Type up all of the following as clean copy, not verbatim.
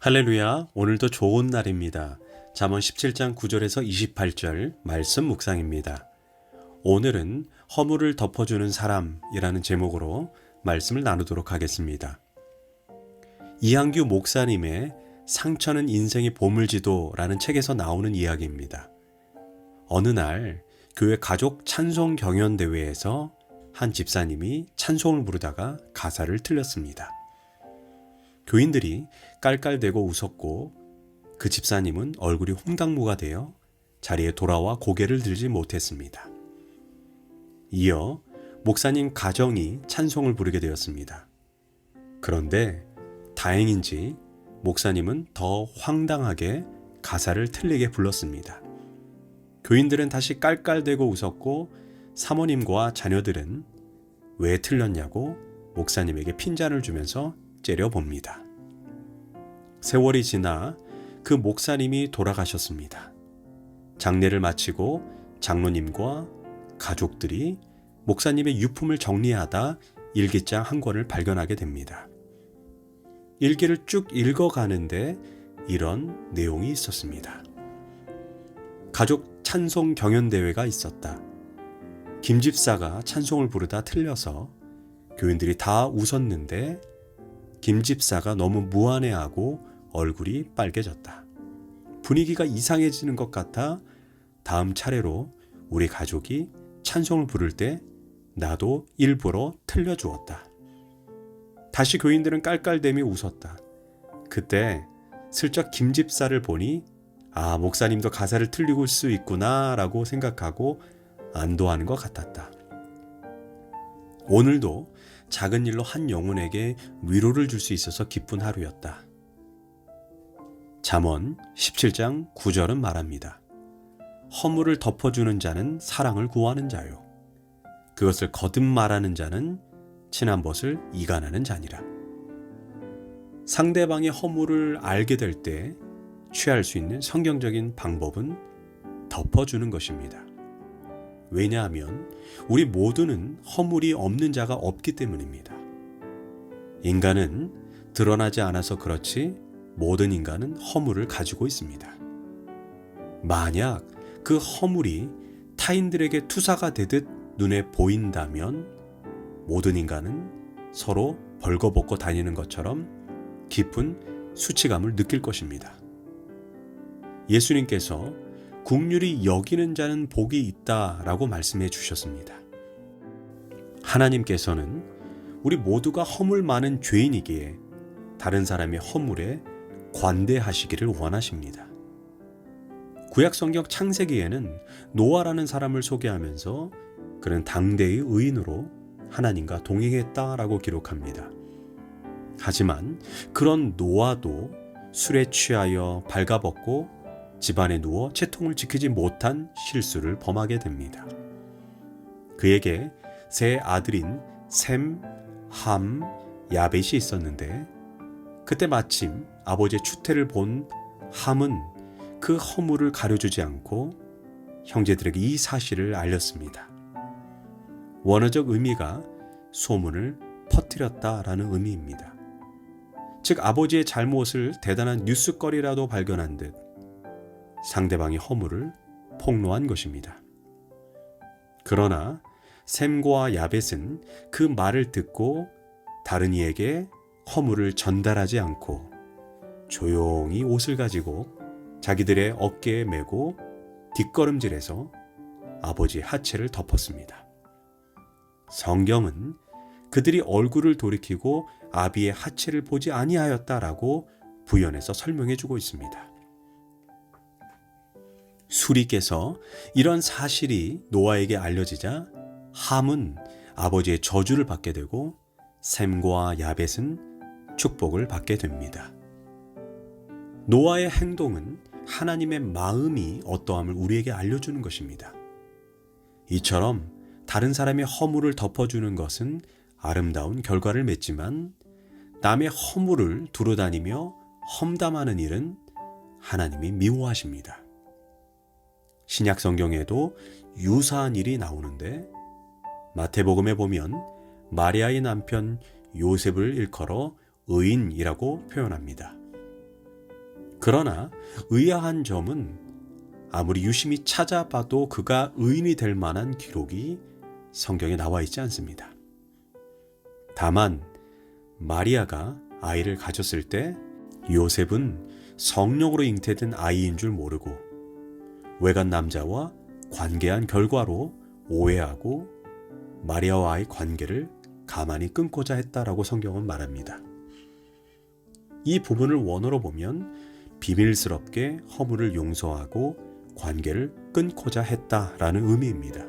할렐루야, 오늘도 좋은 날입니다. 잠언 17장 9절에서 28절 말씀 묵상입니다. 오늘은 허물을 덮어주는 사람이라는 제목으로 말씀을 나누도록 하겠습니다. 이한규 목사님의 상처는 인생의 보물지도라는 책에서 나오는 이야기입니다. 어느 날 교회 가족 찬송 경연대회에서 한 집사님이 찬송을 부르다가 가사를 틀렸습니다. 교인들이 깔깔대고 웃었고 그 집사님은 얼굴이 홍당무가 되어 자리에 돌아와 고개를 들지 못했습니다. 이어 목사님 가정이 찬송을 부르게 되었습니다. 그런데 다행인지 목사님은 더 황당하게 가사를 틀리게 불렀습니다. 교인들은 다시 깔깔대고 웃었고 사모님과 자녀들은 왜 틀렸냐고 목사님에게 핀잔을 주면서 째려봅니다. 세월이 지나 그 목사님이 돌아가셨습니다. 장례를 마치고 장로님과 가족들이 목사님의 유품을 정리하다 일기장 한 권을 발견하게 됩니다. 일기를 쭉 읽어가는데 이런 내용이 있었습니다. 가족 찬송 경연대회가 있었다. 김 집사가 찬송을 부르다 틀려서 교인들이 다 웃었는데 김 집사가 너무 무안해하고 얼굴이 빨개졌다. 분위기가 이상해지는 것 같아 다음 차례로 우리 가족이 찬송을 부를 때 나도 일부러 틀려주었다. 다시 교인들은 깔깔대며 웃었다. 그때 슬쩍 김 집사를 보니 목사님도 가사를 틀리고 수 있구나 라고 생각하고 안도하는 것 같았다. 오늘도 작은 일로 한 영혼에게 위로를 줄 수 있어서 기쁜 하루였다. 잠언 17장 9절은 말합니다. 허물을 덮어주는 자는 사랑을 구하는 자요. 그것을 거듭 말하는 자는 친한 벗을 이간하는 자니라. 상대방의 허물을 알게 될 때 취할 수 있는 성경적인 방법은 덮어주는 것입니다. 왜냐하면 우리 모두는 허물이 없는 자가 없기 때문입니다. 인간은 드러나지 않아서 그렇지 모든 인간은 허물을 가지고 있습니다. 만약 그 허물이 타인들에게 투사가 되듯 눈에 보인다면 모든 인간은 서로 벌거벗고 다니는 것처럼 깊은 수치감을 느낄 것입니다. 예수님께서 국률이 여기는 자는 복이 있다라고 말씀해 주셨습니다. 하나님께서는 우리 모두가 허물 많은 죄인이기에 다른 사람의 허물에 관대하시기를 원하십니다. 구약성경 창세기에는 노아라는 사람을 소개하면서 그는 당대의 의인으로 하나님과 동행했다라고 기록합니다. 하지만 그런 노아도 술에 취하여 발가벗고 집안에 누워 채통을 지키지 못한 실수를 범하게 됩니다. 그에게 세 아들인 셈, 함, 야벳이 있었는데 그때 마침 아버지의 추태를 본 함은 그 허물을 가려주지 않고 형제들에게 이 사실을 알렸습니다. 원어적 의미가 소문을 퍼뜨렸다라는 의미입니다. 즉 아버지의 잘못을 대단한 뉴스거리라도 발견한 듯 상대방의 허물을 폭로한 것입니다. 그러나 셈과 야벳은 그 말을 듣고 다른 이에게 허물을 전달하지 않고 조용히 옷을 가지고 자기들의 어깨에 메고 뒷걸음질해서 아버지의 하체를 덮었습니다. 성경은 그들이 얼굴을 돌이키고 아비의 하체를 보지 아니하였다라고 부연해서 설명해 주고 있습니다. 수리께서 이런 사실이 노아에게 알려지자 함은 아버지의 저주를 받게 되고 셈과 야벳은 축복을 받게 됩니다. 노아의 행동은 하나님의 마음이 어떠함을 우리에게 알려주는 것입니다. 이처럼 다른 사람의 허물을 덮어주는 것은 아름다운 결과를 맺지만 남의 허물을 두루다니며 험담하는 일은 하나님이 미워하십니다. 신약 성경에도 유사한 일이 나오는데 마태복음에 보면 마리아의 남편 요셉을 일컬어 의인이라고 표현합니다. 그러나 의아한 점은 아무리 유심히 찾아봐도 그가 의인이 될 만한 기록이 성경에 나와 있지 않습니다. 다만 마리아가 아이를 가졌을 때 요셉은 성령으로 잉태된 아이인 줄 모르고 외간 남자와 관계한 결과로 오해하고 마리아와의 관계를 가만히 끊고자 했다라고 성경은 말합니다. 이 부분을 원어로 보면 비밀스럽게 허물을 용서하고 관계를 끊고자 했다라는 의미입니다.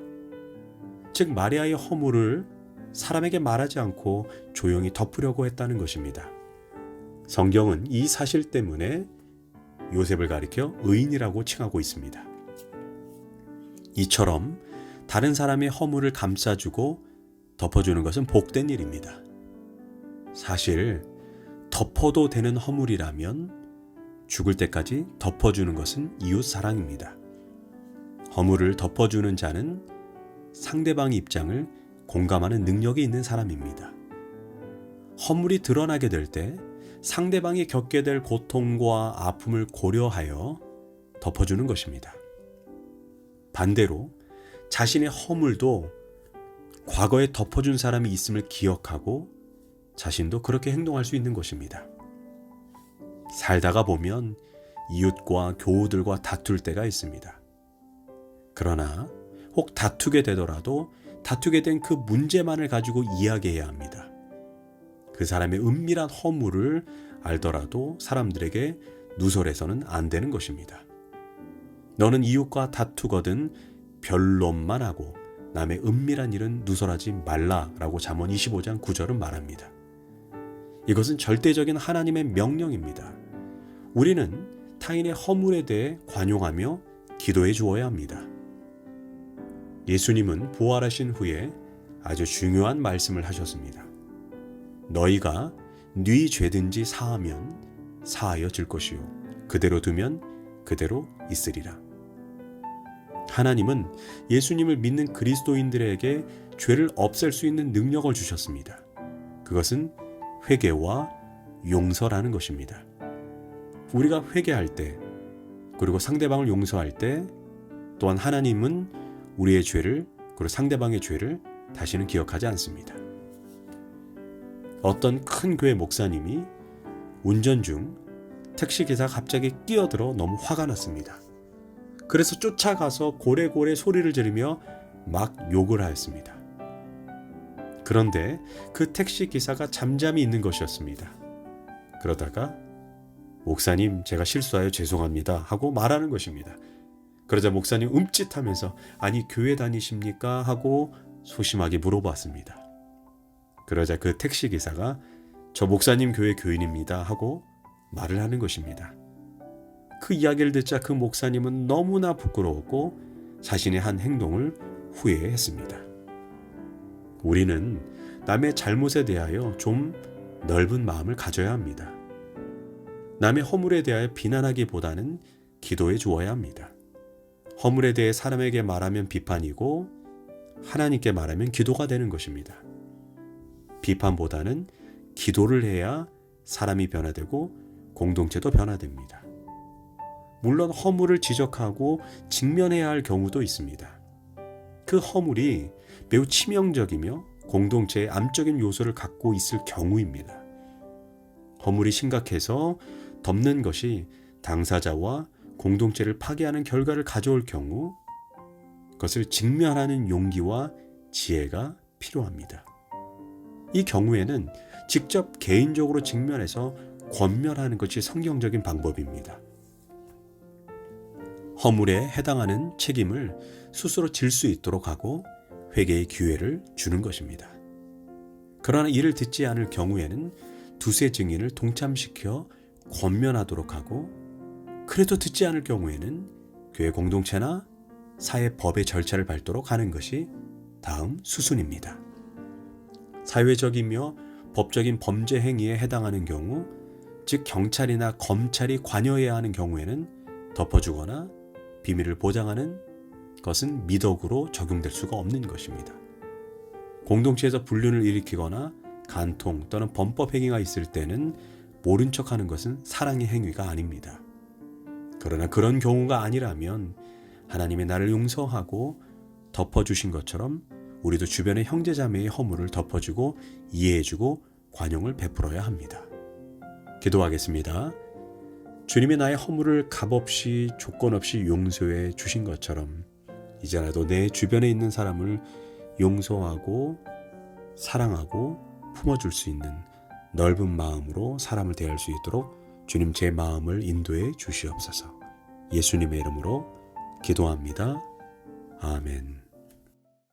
즉 마리아의 허물을 사람에게 말하지 않고 조용히 덮으려고 했다는 것입니다. 성경은 이 사실 때문에 요셉을 가리켜 의인이라고 칭하고 있습니다. 이처럼 다른 사람의 허물을 감싸주고 덮어주는 것은 복된 일입니다. 사실 덮어도 되는 허물이라면 죽을 때까지 덮어주는 것은 이웃 사랑입니다. 허물을 덮어주는 자는 상대방의 입장을 공감하는 능력이 있는 사람입니다. 허물이 드러나게 될 때 상대방이 겪게 될 고통과 아픔을 고려하여 덮어주는 것입니다. 반대로 자신의 허물도 과거에 덮어준 사람이 있음을 기억하고 자신도 그렇게 행동할 수 있는 것입니다. 살다가 보면 이웃과 교우들과 다툴 때가 있습니다. 그러나 혹 다투게 되더라도 다투게 된 그 문제만을 가지고 이야기해야 합니다. 그 사람의 은밀한 허물을 알더라도 사람들에게 누설해서는 안 되는 것입니다. 너는 이웃과 다투거든 변론만 하고 남의 은밀한 일은 누설하지 말라라고 잠언 25장 9절은 말합니다. 이것은 절대적인 하나님의 명령입니다. 우리는 타인의 허물에 대해 관용하며 기도해 주어야 합니다. 예수님은 부활하신 후에 아주 중요한 말씀을 하셨습니다. 너희가 네 죄든지 사하면 사하여 질 것이요 그대로 두면 그대로 있으리라. 하나님은 예수님을 믿는 그리스도인들에게 죄를 없앨 수 있는 능력을 주셨습니다. 그것은 회개와 용서라는 것입니다. 우리가 회개할 때 그리고 상대방을 용서할 때 또한 하나님은 우리의 죄를 그리고 상대방의 죄를 다시는 기억하지 않습니다. 어떤 큰 교회 목사님이 운전 중 택시기사가 갑자기 끼어들어 너무 화가 났습니다. 그래서 쫓아가서 고래고래 소리를 지르며 막 욕을 하였습니다. 그런데 그 택시기사가 잠잠히 있는 것이었습니다. 그러다가 목사님 제가 실수하여 죄송합니다 하고 말하는 것입니다. 그러자 목사님 움찔하면서 아니 교회 다니십니까 하고 소심하게 물어봤습니다. 그러자 그 택시기사가 저 목사님 교회 교인입니다 하고 말을 하는 것입니다. 그 이야기를 듣자 그 목사님은 너무나 부끄러웠고 자신의 한 행동을 후회했습니다. 우리는 남의 잘못에 대하여 좀 넓은 마음을 가져야 합니다. 남의 허물에 대하여 비난하기보다는 기도해 주어야 합니다. 허물에 대해 사람에게 말하면 비판이고 하나님께 말하면 기도가 되는 것입니다. 비판보다는 기도를 해야 사람이 변화되고 공동체도 변화됩니다. 물론 허물을 지적하고 직면해야 할 경우도 있습니다. 그 허물이 매우 치명적이며 공동체의 암적인 요소를 갖고 있을 경우입니다. 허물이 심각해서 덮는 것이 당사자와 공동체를 파괴하는 결과를 가져올 경우 그것을 직면하는 용기와 지혜가 필요합니다. 이 경우에는 직접 개인적으로 직면해서 권면하는 것이 성경적인 방법입니다. 허물에 해당하는 책임을 스스로 질 수 있도록 하고 회개의 기회를 주는 것입니다. 그러나 이를 듣지 않을 경우에는 두세 증인을 동참시켜 권면하도록 하고 그래도 듣지 않을 경우에는 교회 공동체나 사회 법의 절차를 밟도록 하는 것이 다음 수순입니다. 사회적이며 법적인 범죄 행위에 해당하는 경우, 즉 경찰이나 검찰이 관여해야 하는 경우에는 덮어주거나 비밀을 보장하는 것은 미덕으로 적용될 수가 없는 것입니다. 공동체에서 불륜을 일으키거나 간통 또는 범법 행위가 있을 때는 모른 척하는 것은 사랑의 행위가 아닙니다. 그러나 그런 경우가 아니라면 하나님의 나를 용서하고 덮어주신 것처럼 우리도 주변의 형제자매의 허물을 덮어주고 이해해주고 관용을 베풀어야 합니다. 기도하겠습니다. 주님이 나의 허물을 값없이 조건 없이 용서해 주신 것처럼 이제라도 내 주변에 있는 사람을 용서하고 사랑하고 품어줄 수 있는 넓은 마음으로 사람을 대할 수 있도록 주님 제 마음을 인도해 주시옵소서. 예수님의 이름으로 기도합니다. 아멘.